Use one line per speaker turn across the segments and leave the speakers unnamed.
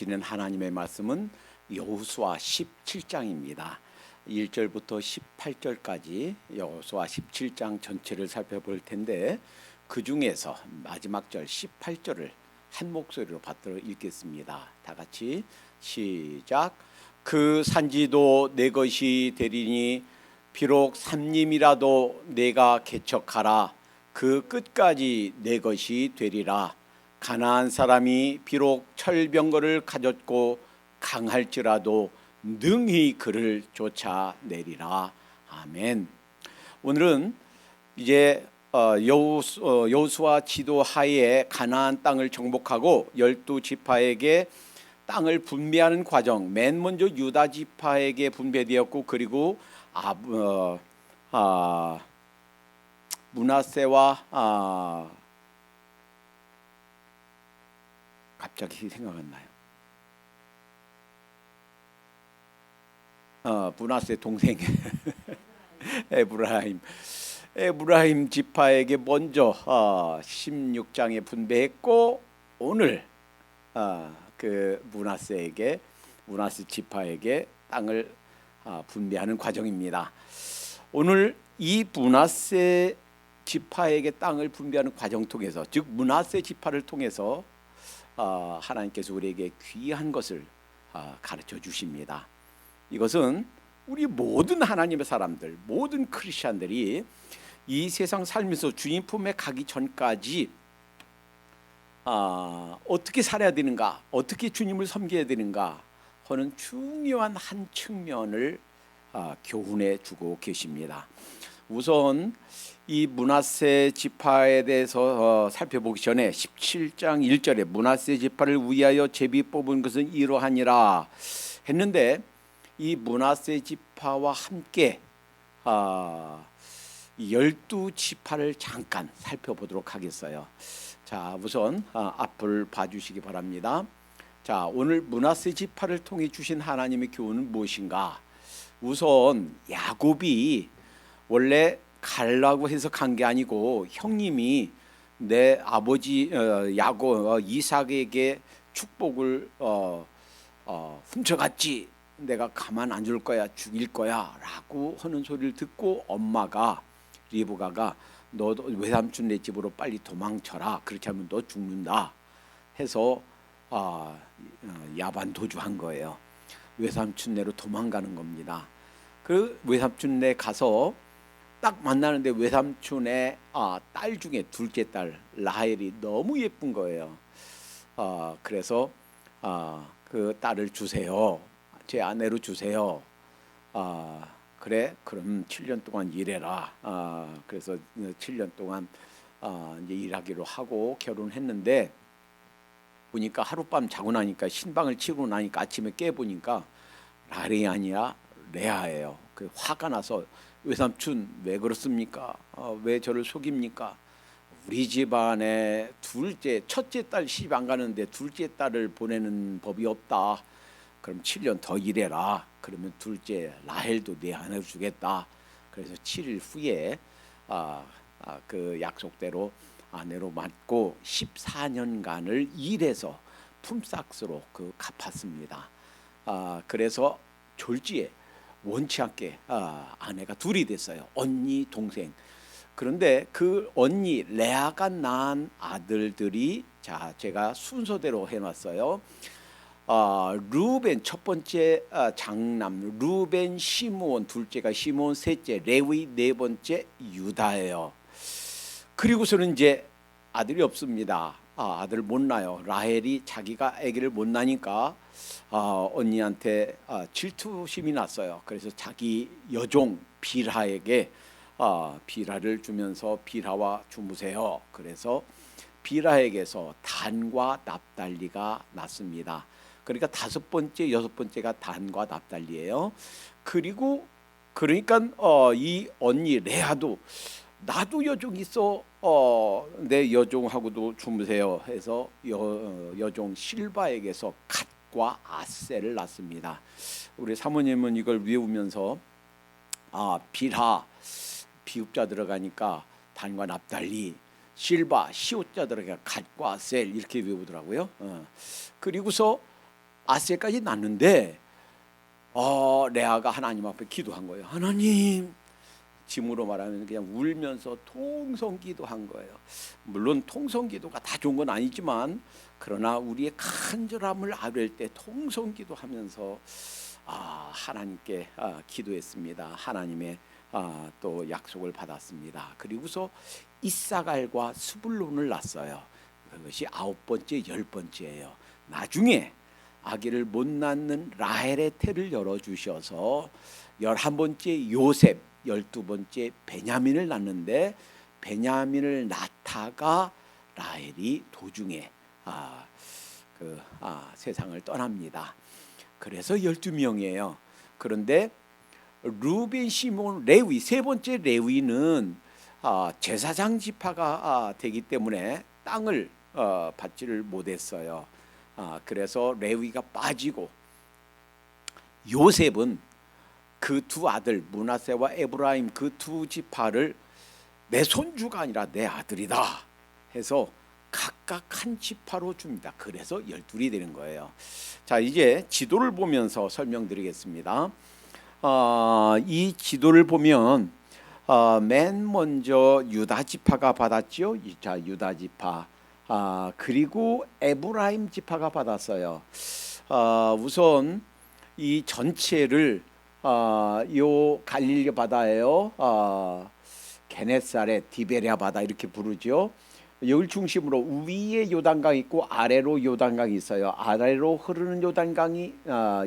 주시는 하나님의 말씀은 여호수아 17장입니다. 1절부터 18절까지 여호수아 17장 전체를 살펴볼 텐데 그 중에서 마지막 절 18절을 한 목소리로 받들어 읽겠습니다. 다 같이 시작. 그 산지도 내 것이 되리니 비록 삼림이라도 내가 개척하라. 그 끝까지 내 것이 되리라. 가나안 사람이 비록 철병거를 가졌고 강할지라도 능히 그를 쫓아내리라. 아멘. 오늘은 이제 여호수아 지도 하에 가나안 땅을 정복하고 12지파에게 땅을 분배하는 과정, 맨 먼저 유다 지파에게 분배되었고 그리고 므낫세와 갑자기 생각 안 나요. 므낫세 동생 에브라임 지파에게 먼저 16장에 분배했고 오늘 그 므낫세 지파에게 땅을 분배하는 과정입니다. 오늘 이 므낫세 지파에게 땅을 분배하는 과정 통해서, 즉 므낫세 지파를 통해서 하나님께서 우리에게 귀한 것을 가르쳐 주십니다. 이것은 우리 모든 하나님의 사람들, 모든 크리스천들이 이 세상 살면서 주님 품에 가기 전까지 어떻게 살아야 되는가, 어떻게 주님을 섬겨야 되는가 하는 중요한 한 측면을 교훈해 주고 계십니다. 우선 이 므낫세 지파에 대해서 살펴보기 전에 17장 1절에 므낫세 지파를 위하여 제비 뽑은 것은 이러하니라 했는데, 이 므낫세 지파와 함께 12지파를 잠깐 살펴보도록 하겠어요. 자, 우선 앞을 봐주시기 바랍니다. 자, 오늘 므낫세 지파를 통해 주신 하나님의 교훈은 무엇인가? 우선 야곱이 원래 가려고 해서 간 게 아니고 형님이 내 아버지 이삭에게 축복을 훔쳐갔지, 내가 가만 안 둘 거야, 죽일 거야 라고 하는 소리를 듣고 엄마가 리브가가 너도 외삼촌 네 집으로 빨리 도망쳐라, 그렇지 않으면 너 죽는다 해서 야반 도주한 거예요. 외삼촌네로 도망가는 겁니다. 그 외삼촌네 가서 딱 만나는데 외삼촌의 딸 중에 둘째 딸 라헬이 너무 예쁜 거예요. 그래서 그 딸을 주세요, 제 아내로 주세요. 그래, 그럼 7년 동안 일해라. 그래서 7년 동안 이제 일하기로 하고 결혼했는데, 보니까 하룻밤 자고 나니까 신방을 치고 나니까 아침에 깨 보니까 라헬이 아니라 레아예요. 그 화가 나서 외삼촌 왜 그렇습니까? 왜 저를 속입니까? 우리 집안에 첫째 딸 시집 안 가는데 둘째 딸을 보내는 법이 없다. 그럼 7년 더 일해라. 그러면 둘째 라헬도 내 아내로 주겠다. 그래서 7일 후에 그 약속대로 아내로 맡고 14년간을 일해서 품삯으로 그 갚았습니다. 그래서 졸지에 원치 않게 아내가 둘이 됐어요. 언니, 동생. 그런데 그 언니 레아가 낳은 아들들이, 자, 제가 순서대로 해놨어요. 루벤 첫 번째 장남 루벤, 시므온 둘째가 시므온, 셋째 레위, 네 번째 유다예요. 그리고서는 이제 아들이 없습니다. 아들 못 낳아요. 라헬이 자기가 아기를 못 낳으니까 언니한테 질투심이 났어요. 그래서 자기 여종 빌하에게 빌하를 주면서 빌하와 주무세요. 그래서 빌하에게서 단과 납달리가 났습니다. 그러니까 다섯 번째, 여섯 번째가 단과 납달리예요. 그러니까 이 언니 레아도 나도 여종 있어, 내 여종하고도 주무세요 해서 여종 실바에게서 갓과 아셀을 낳습니다. 우리 사모님은 이걸 외우면서 빌하 비읍자 들어가니까 단과 납달리, 실바 시옷자 들어가니까 갓과 아셀 이렇게 외우더라고요. 그리고서 아셀까지 낳는데 레아가 하나님 앞에 기도한 거예요. 하나님, 짐으로 말하면 그냥 울면서 통성기도한 거예요. 물론 통성기도가 다 좋은 건 아니지만 그러나 우리의 간절함을 아뢰을 때 통성기도하면서 하나님께 기도했습니다. 하나님의 또 약속을 받았습니다. 그리고서 이사갈과 스불론을 낳았어요. 그것이 9번째, 10번째예요. 나중에 아기를 못 낳는 라헬의 태를 열어주셔서 11번째 요셉, 12번째 베냐민을 낳는데 베냐민을 낳다가 라헬이 도중에 세상을 떠납니다. 그래서 12명이에요. 그런데 루벤, 시몬, 레위, 세 번째 레위는 제사장 지파가 되기 때문에 땅을 받지를 못했어요. 그래서 레위가 빠지고 요셉은 그 두 아들 므낫세와 에브라임 그 두 지파를 내 손주가 아니라 내 아들이다 해서 각각 한 지파로 줍니다. 그래서 12이 되는 거예요. 자, 이제 지도를 보면서 설명드리겠습니다. 이 지도를 보면 맨 먼저 유다 지파가 받았죠. 자, 유다 지파. 그리고 에브라임 지파가 받았어요. 우선 이 전체를 요 갈릴리 바다예요. 게네사렛, 디베랴 바다 이렇게 부르죠. 여기를 중심으로 위에 요단강이 있고 아래로 요단강이 있어요. 아래로 흐르는 요단강이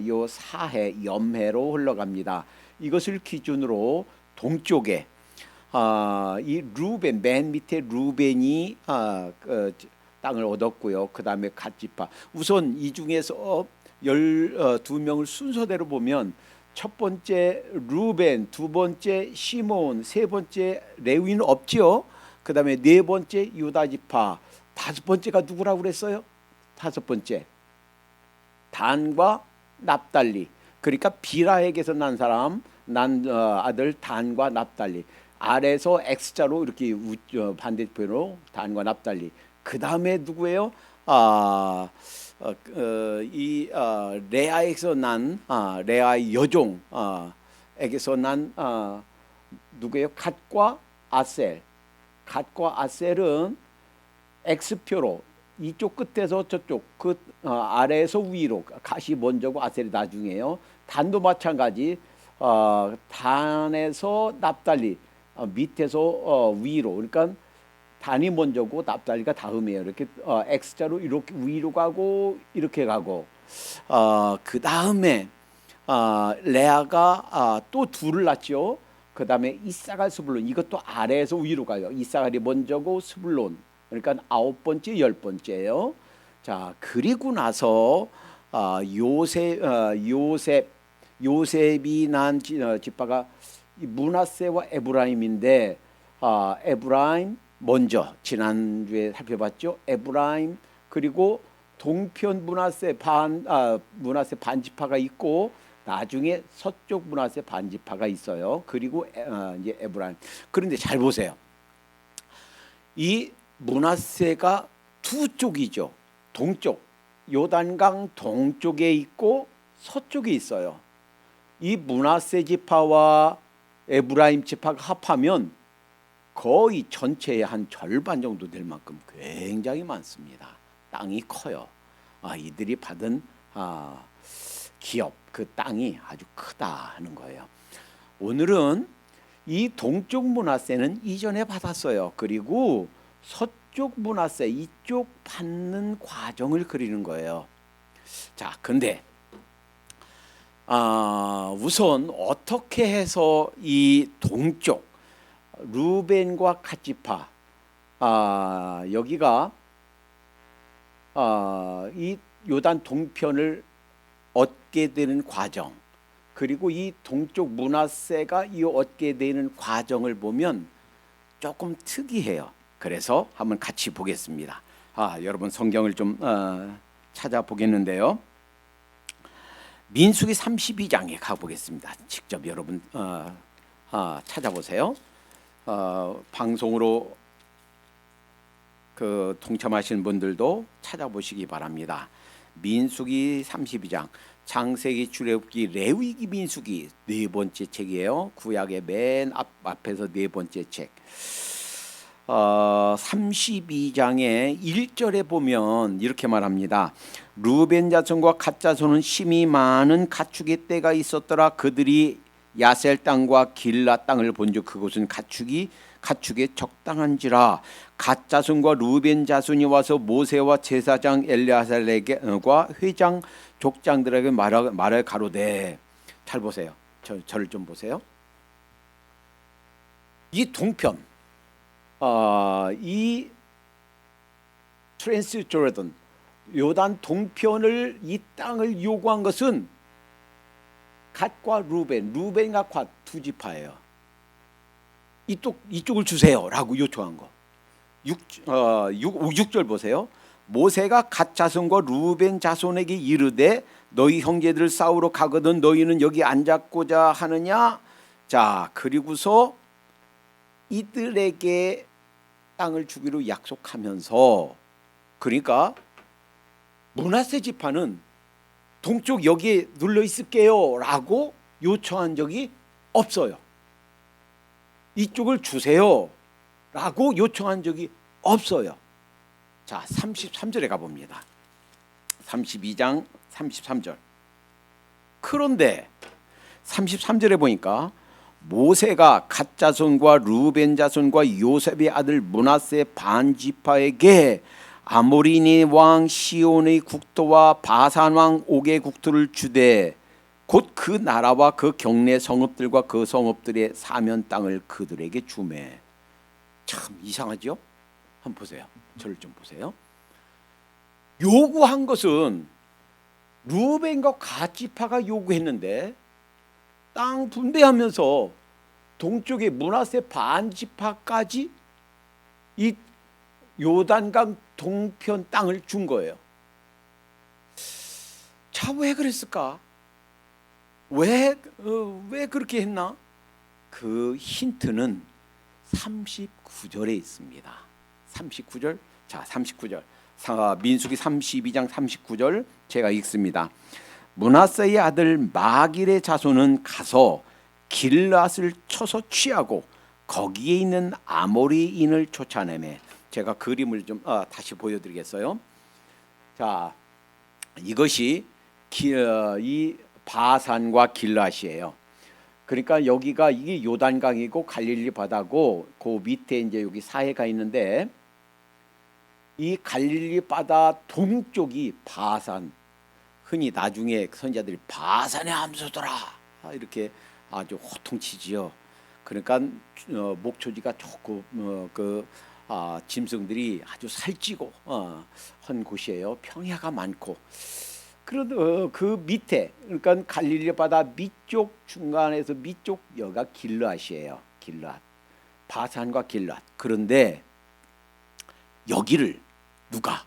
요 사해, 염해로 흘러갑니다. 이것을 기준으로 동쪽에 이 루벤, 맨 밑에 루벤이 땅을 얻었고요. 그 다음에 갓지파. 우선 이 중에서 12명을 순서대로 보면 첫 번째 루벤, 두 번째 시몬, 세 번째 레위는 없지요. 그 다음에 네 번째 유다 지파, 다섯 번째가 누구라고 그랬어요? 다섯 번째 단과 납달리. 그러니까 비라에게서 난 사람, 아들 단과 납달리. 아래에서 X자로 이렇게 반대편으로 단과 납달리. 그 다음에 누구예요? 레아에서 난 레아의 여종 에게서 난 누구예요? 갓과 아셀. 갓과 아셀은 X표로 이쪽 끝에서 저쪽 끝 아래에서 위로 갓이 먼저고 아셀이 나중에요. 단도 마찬가지. 단에서 납달리 밑에서 위로. 그러니까 단이 먼저고 납달리가 다음이에요. 이렇게 X자로 이렇게 위로 가고 이렇게 가고 그 다음에 레아가 또 둘을 낳죠. 그 다음에 이사갈, 스불론. 이것도 아래에서 위로 가요. 이사갈이 먼저고 스불론. 그러니까 9번째, 10번째예요. 자, 그리고 나서 요셉이 난 지파가 므낫세와 에브라임인데 에브라임 먼저 지난주에 살펴봤죠. 에브라임 그리고 동편 므낫세 반지파가 있고 나중에 서쪽 므낫세 반지파가 있어요. 그리고 이제 에브라임. 그런데 잘 보세요. 이 므낫세가 두 쪽이죠. 동쪽 요단강 동쪽에 있고 서쪽에 있어요. 이 므낫세 지파와 에브라임 지파가 합하면 거의 전체의 한 절반 정도 될 만큼 굉장히 많습니다. 땅이 커요. 이들이 받은 기업, 그 땅이 아주 크다 하는 거예요. 오늘은 이 동쪽 므낫세는 이전에 받았어요. 그리고 서쪽 므낫세 이쪽 받는 과정을 그리는 거예요. 자, 근데 우선 어떻게 해서 이 동쪽 루벤과 갓지파 여기가 이 요단 동편을 얻게 되는 과정, 그리고 이 동쪽 므낫세가 이 얻게 되는 과정을 보면 조금 특이해요. 그래서 한번 같이 보겠습니다. 여러분 성경을 좀 찾아보겠는데요. 민수기 32장에 가보겠습니다. 직접 여러분 찾아보세요. 방송으로 그 동참하시는 분들도 찾아보시기 바랍니다. 민수기 32장, 창세기, 출애굽기, 레위기, 민수기 네 번째 책이에요. 구약의 맨 앞에서 네 번째 책. 32장의 1절에 보면 이렇게 말합니다. 루벤 자손과 갓 자손은 심히 많은 가축의 떼가 있었더라. 그들이 야셀 땅과 길라 땅을 본즉 그곳은 가축에 적당한지라. 갓 자손과 루벤 자손이 와서 모세와 제사장 엘리아살과 회장 족장들에게 말을 가로되. 잘 보세요. 저를 좀 보세요. 이 동편, 이 트랜스 조르단, 요단 동편을, 이 땅을 요구한 것은 갓과 루벤과 갓 두 지파예요. 이쪽을 주세요라고 요청한 거. 6절 보세요. 모세가 갓 자손과 루벤 자손에게 이르되 너희 형제들 싸우러 가거든 너희는 여기 앉았고자 하느냐. 자, 그리고서 이들에게 땅을 주기로 약속하면서, 그러니까 므낫세 지파는 동쪽 여기에 눌러 있을게요 라고 요청한 적이 없어요. 이쪽을 주세요 라고 요청한 적이 없어요. 자, 33절에 가봅니다. 32장 33절. 그런데 33절에 보니까 모세가 갓 자손과 루벤 자손과 요셉의 아들 므낫세 반 지파에게 아모리니 왕 시온의 국토와 바산 왕 옥의 국토를 주되 곧 그 나라와 그 경내 성읍들과 그 성읍들의 사면 땅을 그들에게 주매. 참 이상하죠? 한번 보세요. 저를 좀 보세요. 요구한 것은 루벤과 갓 지파가 요구했는데 땅 분배하면서 동쪽의 므낫세 반 지파까지 이 요단강 동편 땅을 준 거예요. 자, 왜 그랬을까? 왜 그렇게 했나? 그 힌트는 39절에 있습니다. 39절. 자, 39절. 민수기 32장 39절 제가 읽습니다. 므낫세의 아들 마길의 자손은 가서 길앗을 쳐서 취하고 거기에 있는 아모리인을 쫓아내매. 제가 그림을 좀 다시 보여드리겠어요. 자, 이것이 이 바산과 길앗이에요. 그러니까 여기가 이게 요단강이고 갈릴리 바다고 그 밑에 이제 여기 사해가 있는데 이 갈릴리 바다 동쪽이 바산. 흔히 나중에 선지자들이 바산의 함소더라 이렇게 아주 호통치지요. 그러니까 목초지가 좋고 짐승들이 아주 살찌고 한 곳이에요. 평야가 많고. 그래도 그 밑에, 그러니까 갈릴리 바다 밑쪽 중간에서 밑쪽 여기가 길앗이에요. 길앗, 바산과 길앗. 그런데 여기를 누가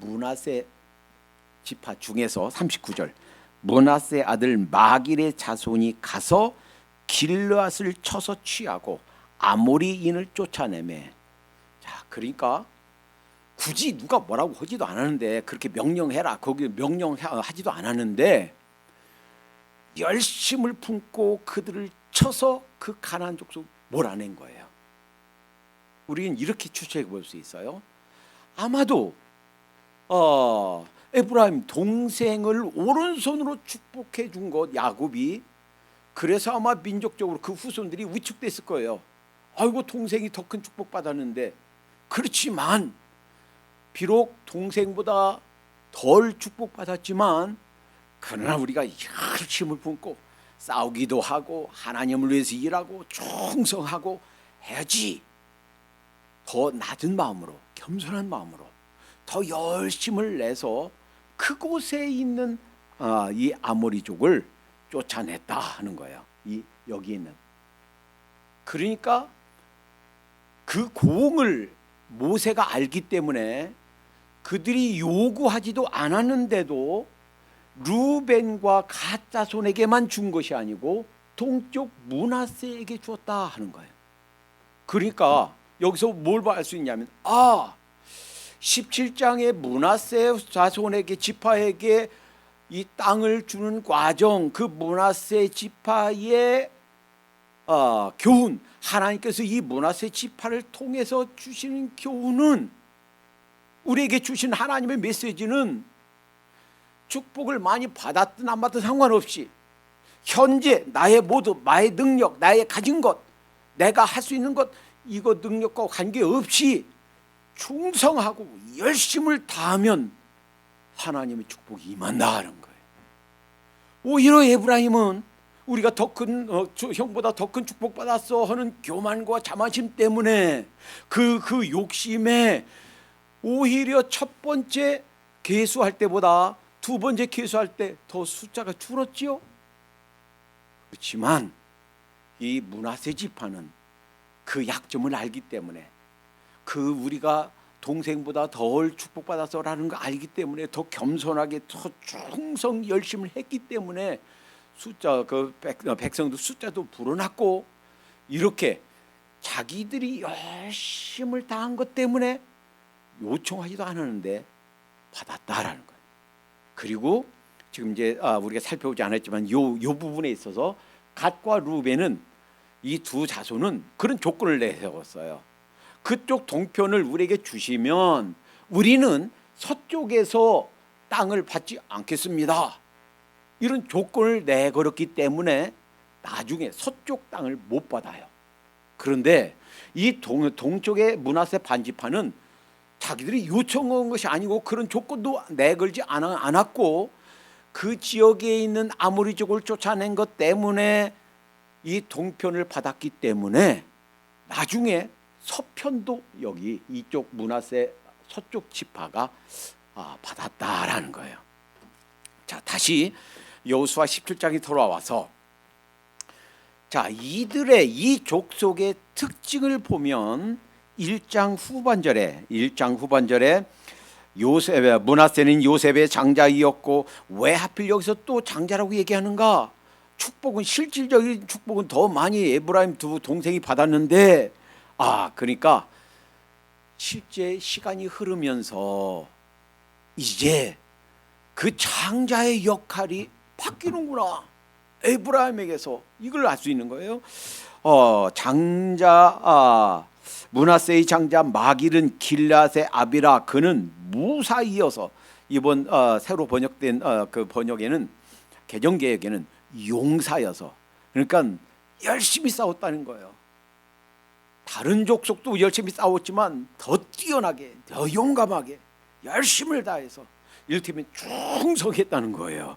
므낫세 지파 중에서 39절 므낫세 아들 마길의 자손이 가서 길앗을 쳐서 취하고 아모리인을 쫓아내매. 자, 그러니까 굳이 누가 뭐라고 하지도 않았는데, 그렇게 명령해라 거기 명령하지도 않았는데 열심을 품고 그들을 쳐서 그 가나안 족속 몰아낸 거예요. 우리는 이렇게 추측해 볼 수 있어요. 아마도 에브라임 동생을 오른손으로 축복해 준 것 야곱이, 그래서 아마 민족적으로 그 후손들이 위축됐을 거예요. 아이고, 동생이 더 큰 축복 받았는데. 그렇지만 비록 동생보다 덜 축복받았지만 그러나 우리가 열심을 품고 싸우기도 하고 하나님을 위해서 일하고 충성하고 해야지. 더 낮은 마음으로, 겸손한 마음으로 더 열심을 내서 그곳에 있는 이 아모리족을 쫓아냈다 하는 거예요. 여기 있는. 그러니까 그 고응을 모세가 알기 때문에 그들이 요구하지도 않았는데도 루벤과 갓 자손에게만 준 것이 아니고 동쪽 므낫세에게 주었다 하는 거예요. 그러니까 여기서 뭘 알 수 있냐면 17장의 므낫세 자손에게 지파에게 이 땅을 주는 과정, 그 므낫세 지파의 교훈, 하나님께서 이 므낫세 지파를 통해서 주시는 교훈은, 우리에게 주신 하나님의 메시지는 축복을 많이 받았든 안 받든 상관없이 현재 나의 모두, 나의 능력, 나의 가진 것, 내가 할 수 있는 것, 이거 능력과 관계없이 충성하고 열심을 다하면 하나님의 축복이 임한다는 거예요. 오히려 에브라임은 우리가 더 큰 형보다 더 큰 축복 받았어 하는 교만과 자만심 때문에 그 욕심에 오히려 첫 번째 계수할 때보다 두 번째 계수할 때 더 숫자가 줄었지요. 그렇지만 이 므낫세 지파는 그 약점을 알기 때문에, 그 우리가 동생보다 덜 축복받아서라는 거 알기 때문에 더 겸손하게 더 충성 열심을 했기 때문에 숫자, 그 백성도 숫자도 불어났고, 이렇게 자기들이 열심을 다한 것 때문에 요청하지도 않았는데 받았다라는 거예요. 그리고 지금 이제 우리가 살펴보지 않았지만 요 부분에 있어서 갓과 루벤은, 이 두 자손은 그런 조건을 내세웠어요. 그쪽 동편을 우리에게 주시면 우리는 서쪽에서 땅을 받지 않겠습니다, 이런 조건을 내걸었기 때문에 나중에 서쪽 땅을 못 받아요. 그런데 이 동쪽의 므낫세 반지파는 자기들이 요청한 것이 아니고 그런 조건도 내걸지 않았고, 그 지역에 있는 아모리족을 쫓아낸 것 때문에 이 동편을 받았기 때문에 나중에 서편도 여기 이쪽 므낫세 서쪽 지파가 받았다라는 거예요. 자, 다시 여호수아 17장이 돌아와서, 자, 이들의 이 족속의 특징을 보면 1장 후반절에 므낫세는 요셉의 장자이었고, 왜 하필 여기서 또 장자라고 얘기하는가? 축복은, 실질적인 축복은 더 많이 에브라임 두 동생이 받았는데, 그러니까 실제 시간이 흐르면서 이제 그 장자의 역할이 바뀌는구나, 에브라임에게서 이걸 알 수 있는 거예요. 므낫세의 장자 마길은 길앗의 아비라, 그는 무사이어서, 이번 새로 번역된 그 번역에는, 개정개혁에는 용사여서, 그러니까 열심히 싸웠다는 거예요. 다른 족속도 열심히 싸웠지만 더 뛰어나게, 더 용감하게 열심을 다해서 이를테면 충성했다는 거예요.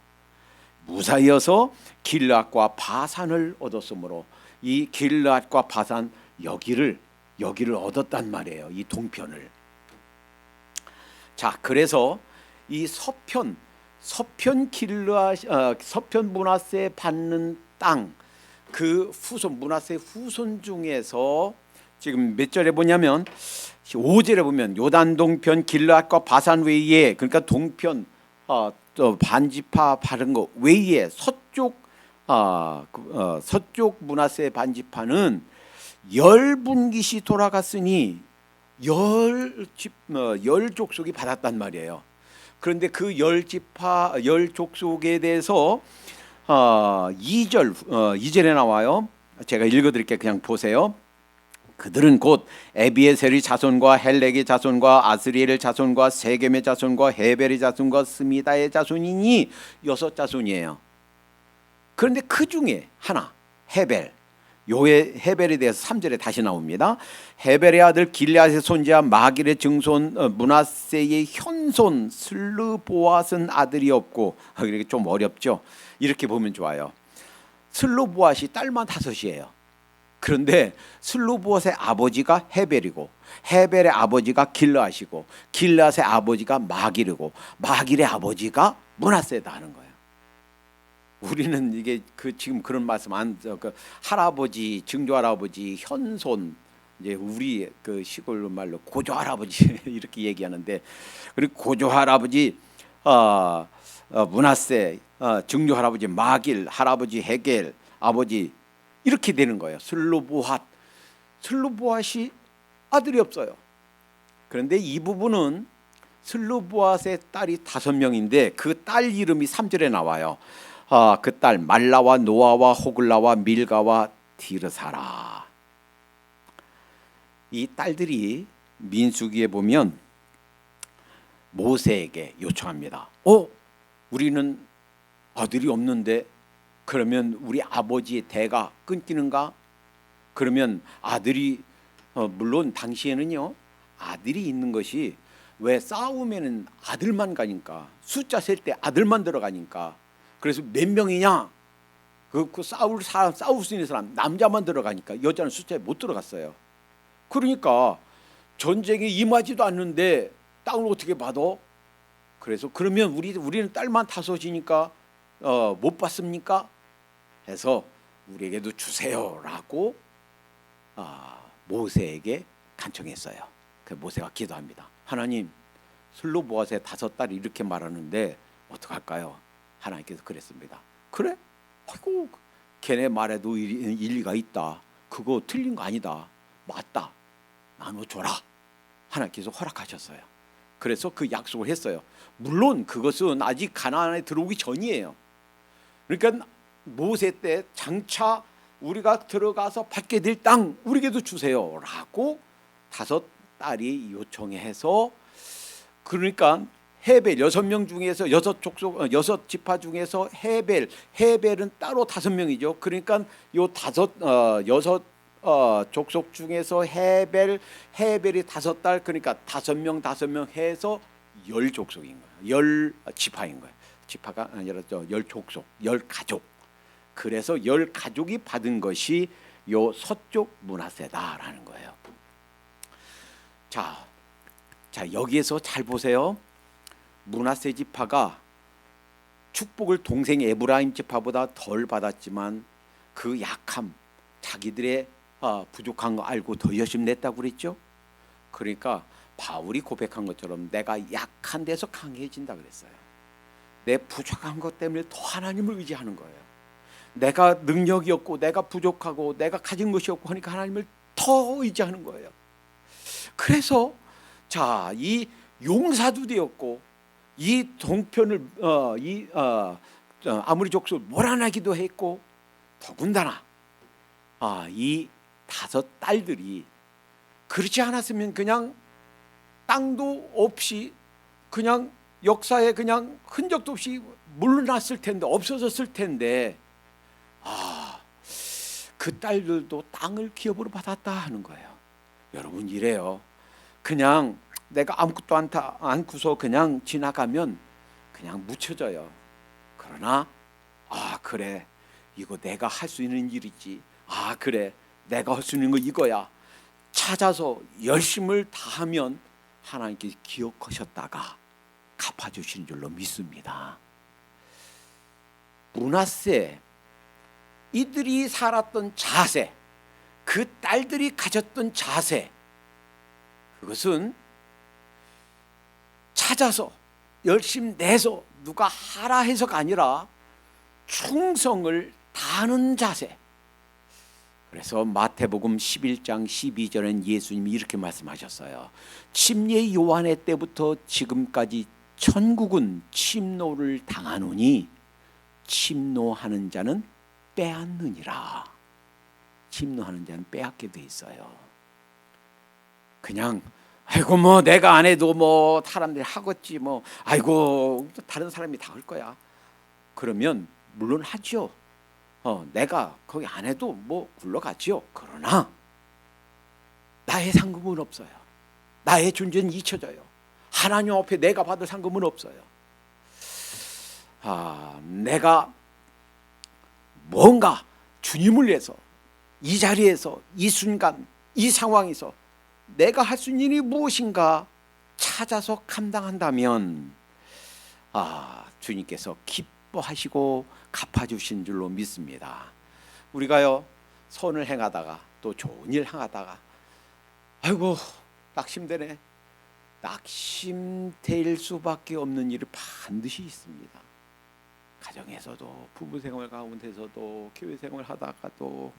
무사이어서 길앗과 바산을 얻었으므로, 이 길앗과 바산 여기를 얻었단 말이에요, 이 동편을. 자, 그래서 이 서편 므낫세 받는 땅, 그 후손, 므낫세 후손 중에서 지금 몇 절에 보냐면 5절에 보면 요단 동편 길앗과 바산 외에, 그러니까 동편 반지파 바른 거 외에 서쪽 므낫세 반지파는 10분깃이 돌아갔으니 10족속이 받았단 말이에요. 그런데 그 10족속에 대해서 2절에 나와요. 제가 읽어드릴게요. 그냥 보세요. 그들은 곧 에비에셀의 자손과 헬렉의 자손과 아스리엘의 자손과 세겜의 자손과 헤벨의 자손과 스미다의 자손이니 6자손이에요. 그런데 그 중에 하나, 헤벨, 헤벨에 대해서 3절에 다시 나옵니다. 헤벨의 아들 길앗의 손자 마길의 증손 므낫세의 현손 슬르보앗은 아들이 없고, 이렇게 좀 어렵죠. 이렇게 보면 좋아요. 슬르보앗이 딸만 5이에요. 그런데 슬르보앗의 아버지가 헤벨이고, 헤벨의 아버지가 길앗이고, 길앗의 아버지가 마길이고, 마길의 아버지가 므낫세다 하는 거예요. 우리는 이게 지금 그런 말씀 할아버지, 증조 할아버지, 현손, 이제 우리 그 시골 말로 고조 할아버지 이렇게 얘기하는데, 그리고 고조 할아버지 므낫세, 증조 할아버지 마길, 할아버지 헤겔, 아버지, 이렇게 되는 거예요. 슬르보앗이 아들이 없어요. 그런데 이 부분은 슬로보앗의 딸이 5명인데 그 딸 이름이 3절에 나와요. 그 딸 말라와 노아와 호글라와 밀가와 디르사라. 이 딸들이 민수기에 보면 모세에게 요청합니다. 우리는 아들이 없는데 그러면 우리 아버지의 대가 끊기는가? 그러면 아들이 물론 당시에는요 아들이 있는 것이 왜 싸우면은 아들만 가니까 숫자 셀 때 아들만 들어가니까 그래서 몇 명이냐 그 싸울 수 있는 사람 남자만 들어가니까 여자는 숫자에 못 들어갔어요. 그러니까 전쟁에 임하지도 않는데 땅을 어떻게 받아? 그래서 그러면 우리는 딸만 5이니까 못 받습니까? 해서 우리에게도 주세요라고 모세에게 간청했어요. 그 모세가 기도합니다. 하나님, 슬로보앗의 5딸이 이렇게 말하는데 어떡할까요? 하나님께서 그랬습니다. 그래? 아이고, 걔네 말에도 일리가 있다. 그거 틀린 거 아니다. 맞다. 나눠줘라. 하나님께서 허락하셨어요. 그래서 그 약속을 했어요. 물론 그것은 아직 가나안에 들어오기 전이에요. 그러니까 모세 때 장차 우리가 들어가서 받게 될 땅 우리에게도 주세요라고 5딸이 요청해서 그러니까 헤벨 6명 중에서 6지파 중에서 헤벨은 따로 5명이죠. 그러니까 요 6 족속 중에서 헤벨이 5딸 그러니까 5명 해서 10족속인 거예요. 10지파인 거예요. 지파가 아니라 10족속, 10가족. 그래서 10가족이 받은 것이 요 서쪽 므낫세다라는 거예요. 자 여기에서 잘 보세요. 므낫세 지파가 축복을 동생 에브라임 지파보다 덜 받았지만 그 약함, 자기들의 부족한 거 알고 더 열심히 냈다고 그랬죠. 그러니까 바울이 고백한 것처럼 내가 약한 데서 강해진다 그랬어요. 내 부족한 것 때문에 더 하나님을 의지하는 거예요. 내가 능력이 없고 내가 부족하고 내가 가진 것이 없고 하니까 하나님을 더 의지하는 거예요. 그래서 이 용사도 되었고 이 동편을 아무리 족속 몰아나기도 했고 더군다나 이 5딸들이 그렇지 않았으면 그냥 땅도 없이 그냥 역사에 그냥 흔적도 없이 물러났을 텐데 없어졌을 텐데 그 딸들도 땅을 기업으로 받았다 하는 거예요. 여러분 이래요. 그냥 내가 아무것도 않고서 그냥 지나가면 그냥 묻혀져요. 그러나 그래 이거 내가 할 수 있는 일이지. 그래 내가 할 수 있는 거 이거야. 찾아서 열심을 다하면 하나님께 기억하셨다가 갚아주신 줄로 믿습니다. 므낫세 이들이 살았던 자세, 그 딸들이 가졌던 자세, 그것은 찾아서 열심 내서 누가 하라 해서가 아니라 충성을 다하는 자세. 그래서 마태복음 11장 12절엔 예수님이 이렇게 말씀하셨어요. 침례 요한의 때부터 지금까지 천국은 침노를 당하노니 침노하는 자는 빼앗느니라. 침노하는 자는 빼앗게 돼 있어요. 그냥 아이고 뭐 내가 안 해도 뭐 사람들이 하겠지 뭐 아이고 다른 사람이 다 할 거야. 그러면 물론 하죠. 내가 거기 안 해도 뭐 굴러가지요. 그러나 나의 상급은 없어요. 나의 존재는 잊혀져요. 하나님 앞에 내가 받을 상급은 없어요. 내가 뭔가 주님을 위해서 이 자리에서 이 순간 이 상황에서 내가 할 수 있는 일이 무엇인가 찾아서 감당한다면 주님께서 기뻐하시고 갚아주신 줄로 믿습니다. 우리가요 선을 행하다가 또 좋은 일 행하다가 아이고 낙심되네. 낙심될 수밖에 없는 일이 반드시 있습니다. 가정에서도 부부생활 가운데서도 교회생활 하다가도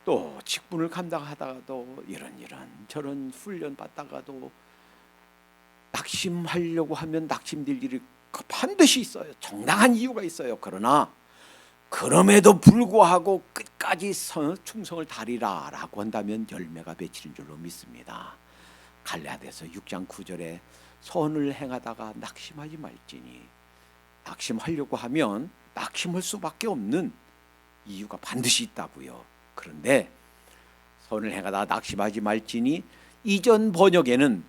또 직분을 감당하다가도 이런 저런 훈련 받다가도 낙심하려고 하면 낙심될 일이 반드시 있어요. 정당한 이유가 있어요. 그러나 그럼에도 불구하고 끝까지 충성을 다리라 라고 한다면 열매가 맺히는 줄로 믿습니다. 갈라디아서 6장 9절에 선을 행하다가 낙심하지 말지니, 낙심하려고 하면 낙심할 수밖에 없는 이유가 반드시 있다고요. 그런데 선을 행하다가 낙심하지 말지니, 이전 번역에는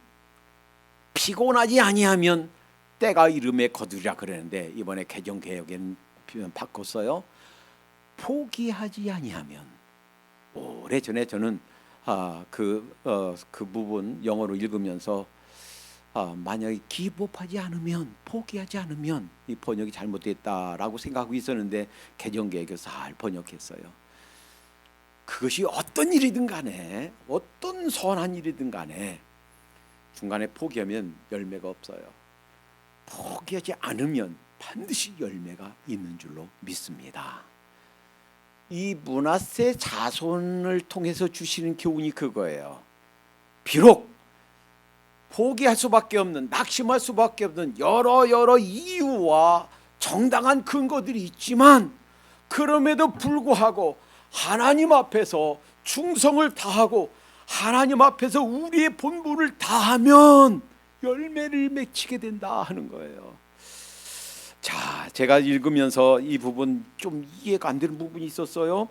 피곤하지 아니하면 때가 이름에 거두리라 그러는데 이번에 개정 개혁에는 바꿨어요. 포기하지 아니하면. 오래전에 저는 그 부분 영어로 읽으면서 만약에 기법하지 않으면, 포기하지 않으면 이 번역이 잘못됐다라고 생각하고 있었는데 개정 개혁에서 잘 번역했어요. 그것이 어떤 일이든 간에, 어떤 선한 일이든 간에 중간에 포기하면 열매가 없어요. 포기하지 않으면 반드시 열매가 있는 줄로 믿습니다. 이 므낫세 자손을 통해서 주시는 교훈이 그거예요. 비록 포기할 수밖에 없는, 낙심할 수밖에 없는 여러 이유와 정당한 근거들이 있지만, 그럼에도 불구하고 하나님 앞에서 충성을 다하고 하나님 앞에서 우리의 본분을 다하면 열매를 맺히게 된다 하는 거예요. 자, 제가 읽으면서 이 부분 좀 이해가 안 되는 부분이 있었어요.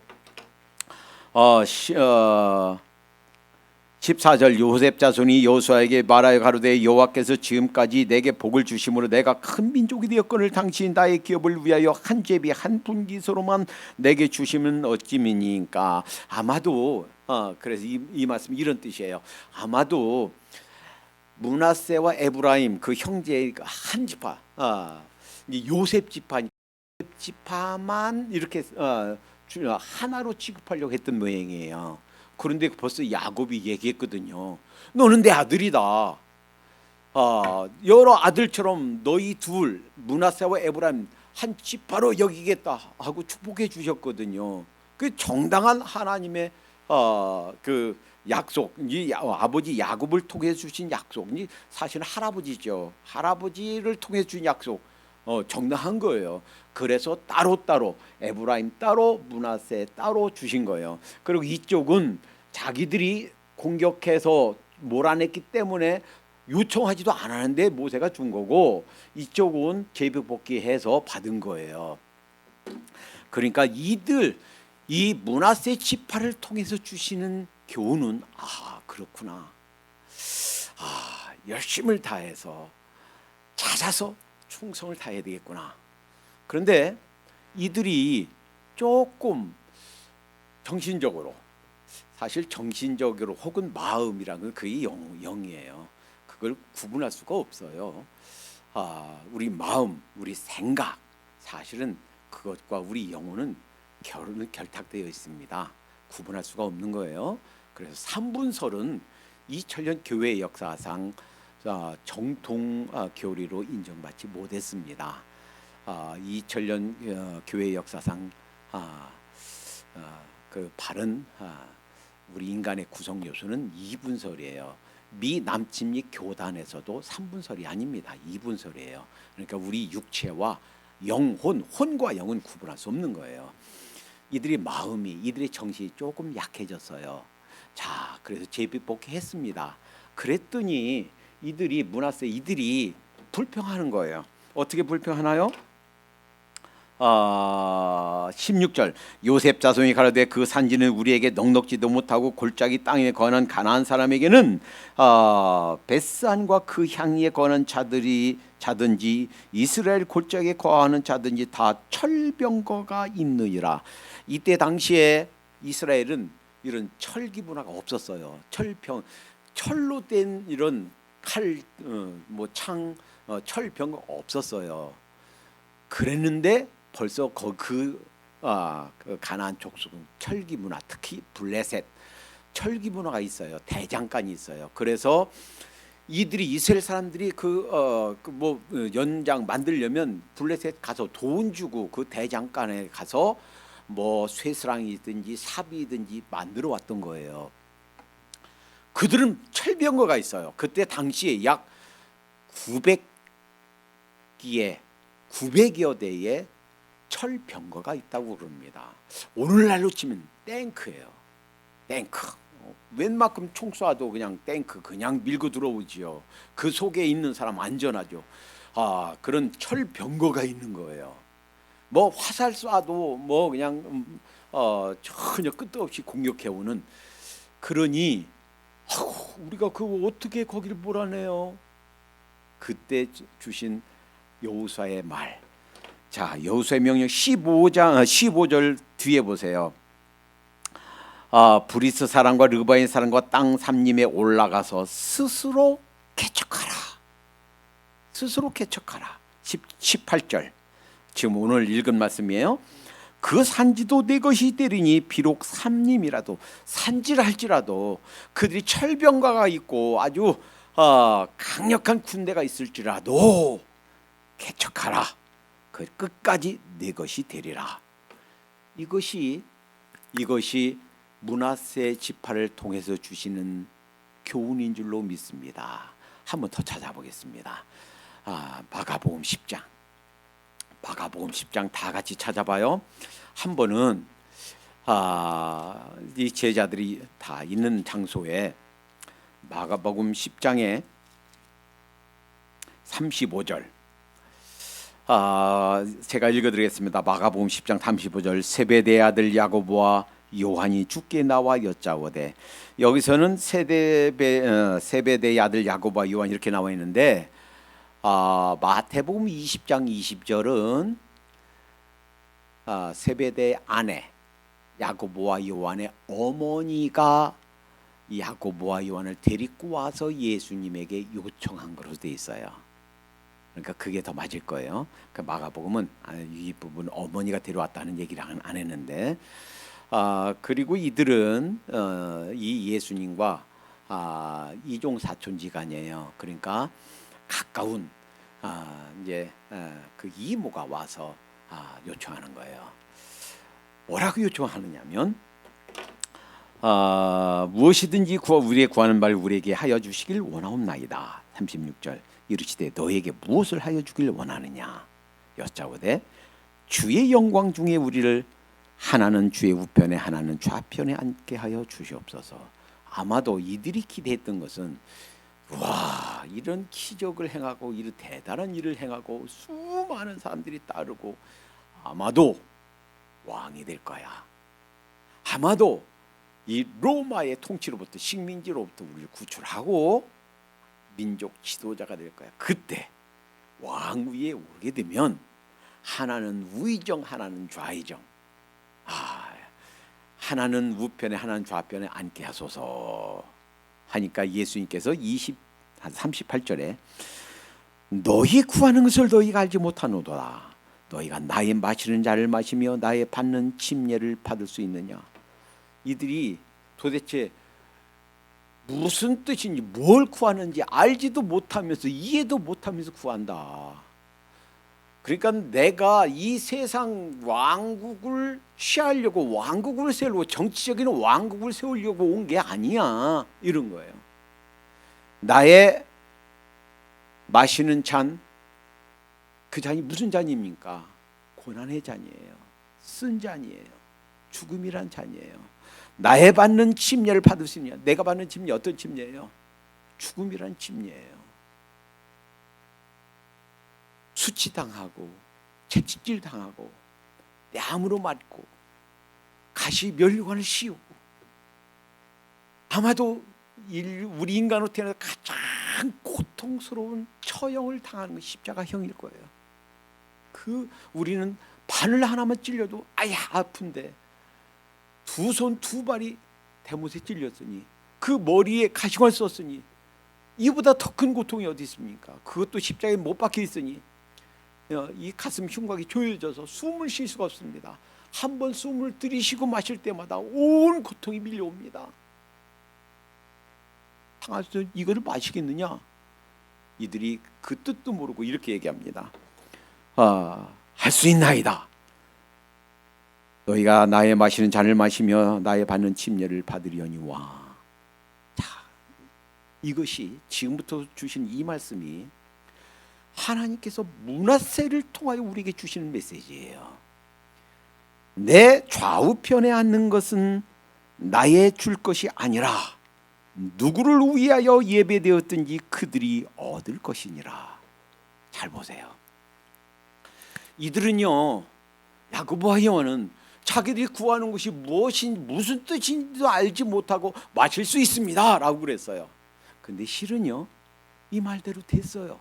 14절, 요셉 자손이 여호수아에게 말하여 가로되 여호와께서 지금까지 내게 복을 주심으로 내가 큰 민족이 되었거늘 당신 나의 기업을 위하여 한 제비 한 분깃으로만 내게 주시면 어찌미니까. 아마도 그래서 이 말씀 이런 뜻이에요. 아마도 므낫세와 에브라임 그 형제의 한 지파, 요셉 지파만 이렇게 하나로 취급하려고 했던 모양이에요. 그런데 벌써 야곱이 얘기했거든요. 너는 내 아들이다. 여러 아들처럼 너희 둘, 므낫세와 에브라임 한 지파로 여기겠다 하고 축복해 주셨거든요. 그 정당한 하나님의 그 약속, 이 아버지 야곱을 통해 주신 약속, 사실은 할아버지죠. 할아버지를 통해 준 약속, 정당한 거예요. 그래서 따로 에브라임 따로, 므낫세 따로 주신 거예요. 그리고 이쪽은 자기들이 공격해서 몰아냈기 때문에 요청하지도 않았는데 모세가 준 거고, 이쪽은 제비뽑기해서 받은 거예요. 그러니까 이 므낫세 지파를 통해서 주시는 교훈은 그렇구나. 열심을 다해서 찾아서 충성을 다해야 되겠구나. 그런데 이들이 조금 정신적으로, 사실 정신적으로 혹은 마음이라는 건 그게 영이에요. 그걸 구분할 수가 없어요. 우리 마음, 우리 생각, 사실은 그것과 우리 영혼은 결탁되어 있습니다. 구분할 수가 없는 거예요. 그래서 삼분설은 2000년 교회 역사상 정통 교리로 인정받지 못했습니다. 2000년 교회 역사상 그 바른 우리 인간의 구성 요소는 이분설이에요. 미 남침리 교단에서도 삼분설이 아닙니다. 이분설이에요. 그러니까 우리 육체와 영혼, 혼과 영은 구분할 수 없는 거예요. 이들의 마음이, 이들의 정신이 조금 약해졌어요. 자, 그래서 제비뽑기했습니다. 그랬더니 이들이 불평하는 거예요. 어떻게 불평하나요? 16절, 요셉 자손이 가로되 그 산지는 우리에게 넉넉지도 못하고 골짜기 땅에 거하는 가나안 사람에게는 벳산과 그 향리에 거하는 자든지 이스라엘 골짜기에 거하는 자든지 다 철병거가 있느니라. 이때 당시에 이스라엘은 이런 철기 문화가 없었어요. 철로 된 이런 칼, 창, 철병거가 없었어요. 그랬는데 벌써 그 가나안 족속은 철기 문화, 특히 블레셋 철기 문화가 있어요. 대장간이 있어요. 그래서 이스라엘 사람들이 연장 만들려면 블레셋 가서 돈 주고 그 대장간에 가서 쇠스랑이든지 삽이든지 만들어 왔던 거예요. 그들은 철병거가 있어요. 그때 당시에 약 900여 대의 철병거가 있다고 그럽니다. 오늘날로 치면 탱크예요. 탱크. 웬만큼 총 쏴도 그냥 탱크 그냥 밀고 들어오지요. 그 속에 있는 사람 안전하죠. 그런 철병거가 있는 거예요. 뭐 화살 쏴도 뭐 그냥 전혀 끝도 없이 공격해오는. 그러니 우리가 그 어떻게 거기를 몰아내요? 그때 주신 여호수아의 말. 자, 여호수아의 명령 15절 뒤에 보세요. 브리스 사람과 르바인 사람과 땅 삼림에 올라가서 스스로 개척하라. 스스로 개척하라. 18절. 지금 오늘 읽은 말씀이에요. 그 산지도 내 것이 되리니 비록 삼림이라도 산지라 할지라도 그들이 철병가가 있고 아주 강력한 군대가 있을지라도 개척하라. 그 끝까지 내 것이 되리라. 이것이 므낫세 지파를 통해서 주시는 교훈인 줄로 믿습니다. 한번 더 찾아보겠습니다. 마가복음 10장. 마가복음 10장 다 같이 찾아봐요. 한 번은 이 제자들이 다 있는 장소에 마가복음 10장에 35절 제가 읽어드리겠습니다. 마가복음 10장 35절. 세베대의 아들 야고보와 요한이 주께 나와 여짜오되, 여기서는 세베대의 아들 야고보와 요한 이렇게 나와 있는데 마태복음 20장 20절은 세베대의 아내 야고보와 요한의 어머니가 야고보와 요한을 데리고 와서 예수님에게 요청한 것으로 되어 있어요. 그러니까 그게 더 맞을 거예요. 그 마가복음은 이 부분 어머니가 데려왔다는 얘기를 안 했는데, 그리고 이들은 이 예수님과 이종 사촌지간이에요. 그러니까 가까운 이제 그 이모가 와서 요청하는 거예요. 뭐라고 요청하느냐면 무엇이든지 우리의 구하는 바를 우리에게 하여 주시길 원하옵나이다. 36절. 이르시되 너에게 무엇을 하여 주길 원하느냐 여짜오되, 주의 영광 중에 우리를 하나는 주의 우편에 하나는 좌편에 앉게 하여 주시옵소서. 아마도 이들이 기대했던 것은 와, 이런 기적을 행하고 이런 대단한 일을 행하고 수많은 사람들이 따르고 아마도 왕이 될 거야. 아마도 이 로마의 통치로부터 식민지로부터 우리를 구출하고 민족 지도자가 될 거야. 그때 왕 위에 오르게 되면 하나는 우의정 하나는 좌의정, 하나는 우편에 하나는 좌편에 앉게 하소서 하니까 예수님께서 38절에 너희 구하는 것을 너희가 알지 못하노도다. 너희가 나의 마시는 자를 마시며 나의 받는 침례를 받을 수 있느냐. 이들이 도대체 무슨 뜻인지 뭘 구하는지 알지도 못하면서 이해도 못하면서 구한다. 그러니까 내가 이 세상 왕국을 취하려고 왕국을 세우려고 정치적인 왕국을 세우려고 온 게 아니야, 이런 거예요. 나의 마시는 잔, 그 잔이 무슨 잔입니까? 고난의 잔이에요. 쓴 잔이에요. 죽음이란 잔이에요. 나의 받는 침례를 받을 수 있냐? 내가 받는 침례 어떤 침례예요? 죽음이란 침례예요. 수치당하고 채찍질 당하고 뺨으로 맞고 가시 면류관을 씌우고, 아마도 우리 인간으로 태어나서 가장 고통스러운 처형을 당하는 것이 십자가형일 거예요. 우리는 바늘 하나만 찔려도 아야 아픈데 두 손 두 발이 대못에 찔렸으니 그 머리에 가시관을 썼으니 이보다 더 큰 고통이 어디 있습니까? 그것도 십자가에 못 박혀 있으니 이 가슴 흉곽이 조여져서 숨을 쉴 수가 없습니다. 한 번 숨을 들이쉬고 마실 때마다 온 고통이 밀려옵니다. 당해서 이거를 마시겠느냐? 이들이 그 뜻도 모르고 이렇게 얘기합니다. 할 수 있나이다. 너희가 나의 마시는 잔을 마시며 나의 받는 침례를 받으려니와. 자, 이것이 지금부터 주신 이 말씀이 하나님께서 므낫세를 통하여 우리에게 주시는 메시지예요. 내 좌우편에 앉는 것은 나의 줄 것이 아니라 누구를 위하여 예배되었든지 그들이 얻을 것이니라. 잘 보세요. 이들은요, 야고보와 요한은 자기들이 구하는 것이 무슨 뜻인지도 알지 못하고 마실 수 있습니다 라고 그랬어요. 근데 실은요, 이 말대로 됐어요.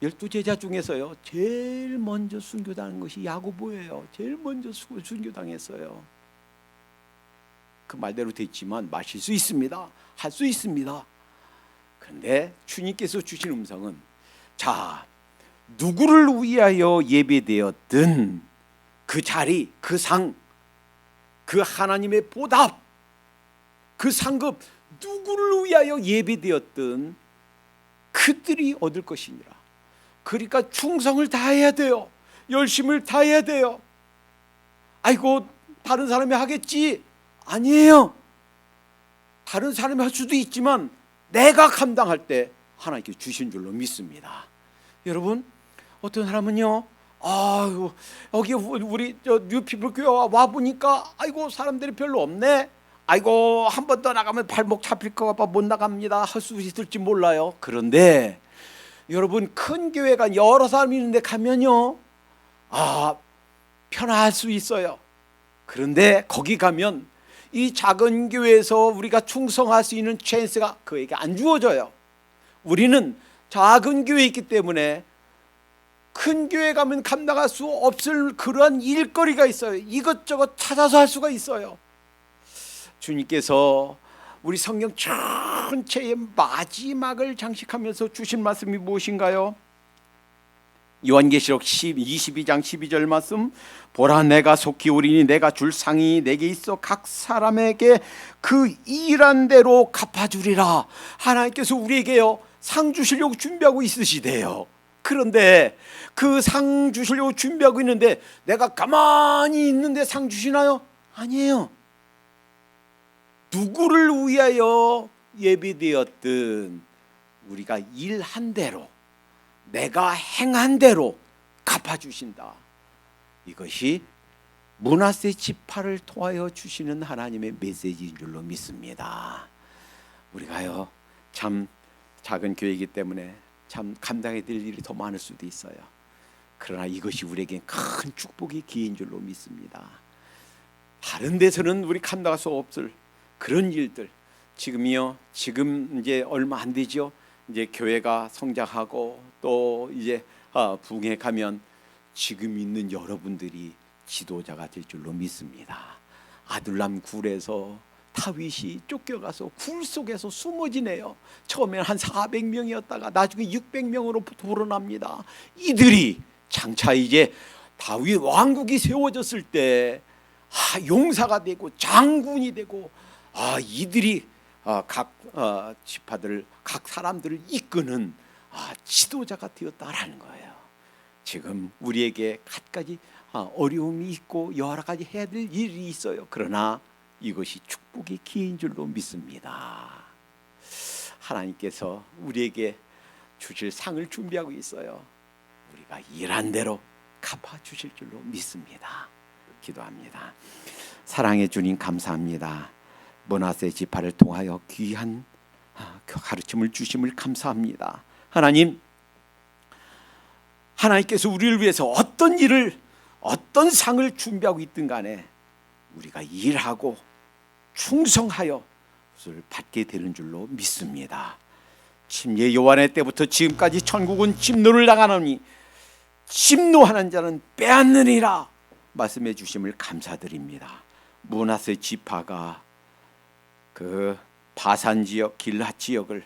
12제자 중에서요, 제일 먼저 순교당한 것이 야고보예요. 제일 먼저 순교당했어요. 그 말대로 됐지만 마실 수 있습니다, 할 수 있습니다. 그런데 주님께서 주신 음성은, 자, 누구를 위하여 예배되었든 그 자리, 그 상, 그 하나님의 보답, 그 상급, 누구를 위하여 예배되었든 그들이 얻을 것이니라. 그러니까 충성을 다해야 돼요. 열심을 다해야 돼요. 아이고, 다른 사람이 하겠지. 아니에요. 다른 사람이 할 수도 있지만 내가 감당할 때 하나님께 주신 줄로 믿습니다. 여러분, 어떤 사람은요, 아유, 여기 우리 뉴피플 교회 와 보니까 아이고 사람들이 별로 없네. 아이고 한 번 더 나가면 발목 잡힐까 봐 못 나갑니다 할 수 있을지 몰라요. 그런데 여러분, 큰 교회가 여러 사람이 있는데 가면요, 편할 수 있어요. 그런데 거기 가면 이 작은 교회에서 우리가 충성할 수 있는 찬스가 그에게 안 주어져요. 우리는 작은 교회에 있기 때문에 큰 교회 가면 감당할 수 없을 그러한 일거리가 있어요. 이것저것 찾아서 할 수가 있어요. 주님께서 우리 성경 전체의 마지막을 장식하면서 주신 말씀이 무엇인가요? 요한계시록 22장 12절 말씀, 보라 내가 속히 오리니 내가 줄 상이 내게 있어 각 사람에게 그 일한 대로 갚아주리라. 하나님께서 우리에게요, 상 주시려고 준비하고 있으시대요. 그런데 그 상 주시려고 준비하고 있는데 내가 가만히 있는데 상 주시나요? 아니에요. 누구를 위하여 예비되었든 우리가 일한 대로, 내가 행한 대로 갚아주신다. 이것이 므낫세 지파를 통하여 주시는 하나님의 메시지인 줄로 믿습니다. 우리가요, 참 작은 교회이기 때문에 참 감당해야 될 일이 더 많을 수도 있어요. 그러나 이것이 우리에게 큰 축복의 기회인 줄로 믿습니다. 다른 데서는 우리 감당할 수 없을 그런 일들, 지금 이제 얼마 안 되죠. 이제 교회가 성장하고 또 이제 부흥에 가면 지금 있는 여러분들이 지도자가 될 줄로 믿습니다. 아둘람 굴에서 다윗이 쫓겨가서 굴 속에서 숨어 지내요. 처음에는 한 400명이었다가 나중에 600명으로 돌아납니다. 이들이 장차 이제 다윗 왕국이 세워졌을 때 용사가 되고 장군이 되고, 이들이 각 지파들, 각 사람들을 이끄는 지도자가 되었다라는 거예요. 지금 우리에게 갖가지 어려움이 있고 여러 가지 해야 될 일이 있어요. 그러나 이것이 축복의 기회인 줄로 믿습니다. 하나님께서 우리에게 주실 상을 준비하고 있어요. 우리가 일한 대로 갚아주실 줄로 믿습니다. 기도합니다. 사랑해 주님 감사합니다. 므낫세 지파를 통하여 귀한 가르침을 주심을 감사합니다. 하나님, 하나님께서 우리를 위해서 어떤 일을, 어떤 상을 준비하고 있든 간에 우리가 일하고 충성하여 그것을 받게 되는 줄로 믿습니다. 침례 요한의 때부터 지금까지 천국은 침노를 당하노니 침노하는 자는 빼앗느니라 말씀해 주심을 감사드립니다. 므낫세 지파가 그 바산 지역, 길앗 지역을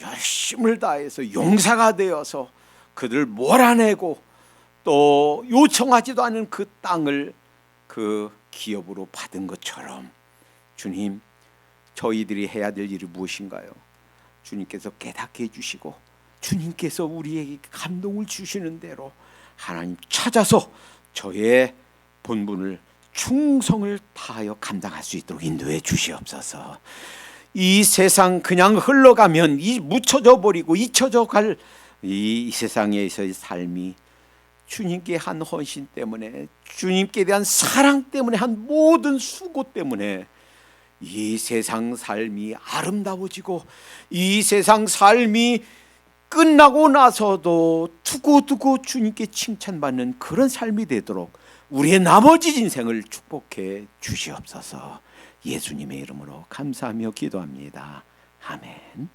열심을 다해서 용사가 되어서 그들을 몰아내고 또 요청하지도 않은 그 땅을 그 기업으로 받은 것처럼, 주님, 저희들이 해야 될 일이 무엇인가요? 주님께서 깨닫게 해주시고 주님께서 우리에게 감동을 주시는 대로 하나님 찾아서 저의 본분을, 충성을 다하여 감당할 수 있도록 인도해 주시옵소서. 이 세상 그냥 흘러가면 묻혀져 버리고 잊혀져 갈 이 세상에서의 삶이 주님께 한 헌신 때문에, 주님께 대한 사랑 때문에 한 모든 수고 때문에 이 세상 삶이 아름다워지고, 이 세상 삶이 끝나고 나서도 두고두고 주님께 칭찬받는 그런 삶이 되도록 우리의 나머지 인생을 축복해 주시옵소서. 예수님의 이름으로 감사하며 기도합니다. 아멘.